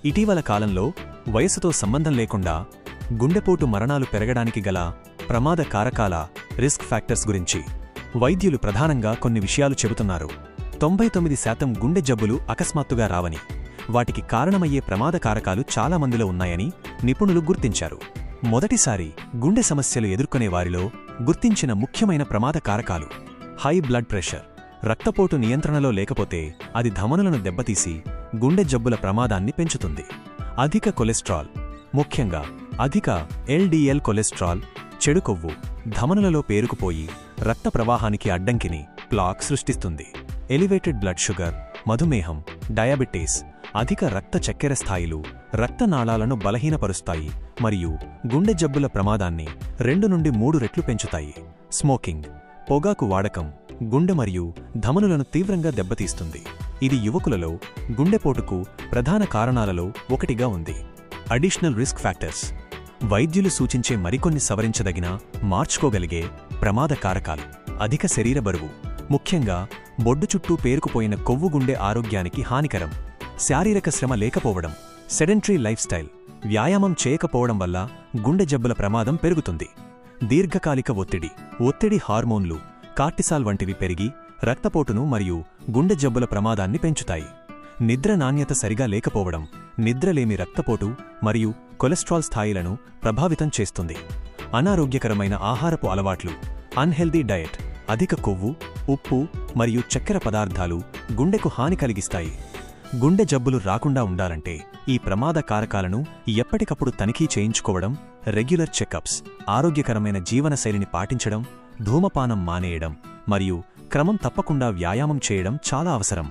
ఇటీవల కాలంలో వయసుతో సంబంధం లేకుండా గుండెపోటు మరణాలు పెరగడానికి గల ప్రమాద కారకాల రిస్క్ ఫ్యాక్టర్స్ గురించి వైద్యులు ప్రధానంగా కొన్ని విషయాలు చెబుతున్నారు. 99% గుండె జబ్బులు అకస్మాత్తుగా రావని, వాటికి కారణమయ్యే ప్రమాద కారకాలు చాలా మందిలో ఉన్నాయని నిపుణులు గుర్తించారు. మొదటిసారి గుండె సమస్యలు ఎదుర్కొనే వారిలో గుర్తించిన ముఖ్యమైన ప్రమాద కారకాలు: హై బ్లడ్ ప్రెషర్. రక్తపోటు నియంత్రణలో లేకపోతే అది ధమనులను దెబ్బతీసి గుండె జబ్బుల ప్రమాదాన్ని పెంచుతుంది. అధిక కొలెస్ట్రాల్, ముఖ్యంగా అధిక LDL కొలెస్ట్రాల్, చెడు కొవ్వు ధమనులలో పేరుకుపోయి రక్త ప్రవాహానికి అడ్డంకిని, ప్లాక్ సృష్టిస్తుంది. ఎలివేటెడ్ బ్లడ్ షుగర్, మధుమేహం, డయాబెటీస్, అధిక రక్త చక్కెర స్థాయిలు రక్తనాళాలను బలహీనపరుస్తాయి మరియు గుండె జబ్బుల ప్రమాదాన్ని 2 నుండి 3 రెట్లు పెంచుతాయి. స్మోకింగ్, పొగాకు వాడకం గుండె మరియు ధమనులను తీవ్రంగా దెబ్బతీస్తుంది. ఇది యువకులలో గుండెపోటుకు ప్రధాన కారణాలలో ఒకటిగా ఉంది. Additional risk factors. వైద్యులు సూచించే మరికొన్ని సవరించదగిన, మార్చుకోగలిగే ప్రమాద కారకాలు: అధిక శరీర బరువు, ముఖ్యంగా బొడ్డు చుట్టూ పేరుకుపోయిన కొవ్వు గుండె ఆరోగ్యానికి హానికరం. శారీరక శ్రమ లేకపోవడం, సెడెంటరీ లైఫ్ స్టైల్, వ్యాయామం చేయకపోవడం వల్ల గుండె జబ్బుల ప్రమాదం పెరుగుతుంది. దీర్ఘకాలిక ఒత్తిడి హార్మోన్లు, కార్టిసాల్ వంటివి పెరిగి రక్తపోటును మరియు గుండె జబ్బుల ప్రమాదాన్ని పెంచుతాయి. నిద్ర నాణ్యత సరిగా లేకపోవడం, నిద్రలేమి రక్తపోటు మరియు కొలెస్ట్రాల్ స్థాయిలను ప్రభావితం చేస్తుంది. అనారోగ్యకరమైన ఆహారపు అలవాట్లు, అన్హెల్దీ డయట్, అధిక కొవ్వు, ఉప్పు మరియు చక్కెర పదార్థాలు గుండెకు హాని కలిగిస్తాయి. గుండె జబ్బులు రాకుండా ఉండాలంటే ఈ ప్రమాద కారకాలను ఎప్పటికప్పుడు తనిఖీ చేయించుకోవడం, రెగ్యులర్ చెకప్స్, ఆరోగ్యకరమైన జీవనశైలిని పాటించడం, ధూమపానం మానేయడం మరియు క్రమం తప్పకుండా వ్యాయామం చేయడం చాలా అవసరం.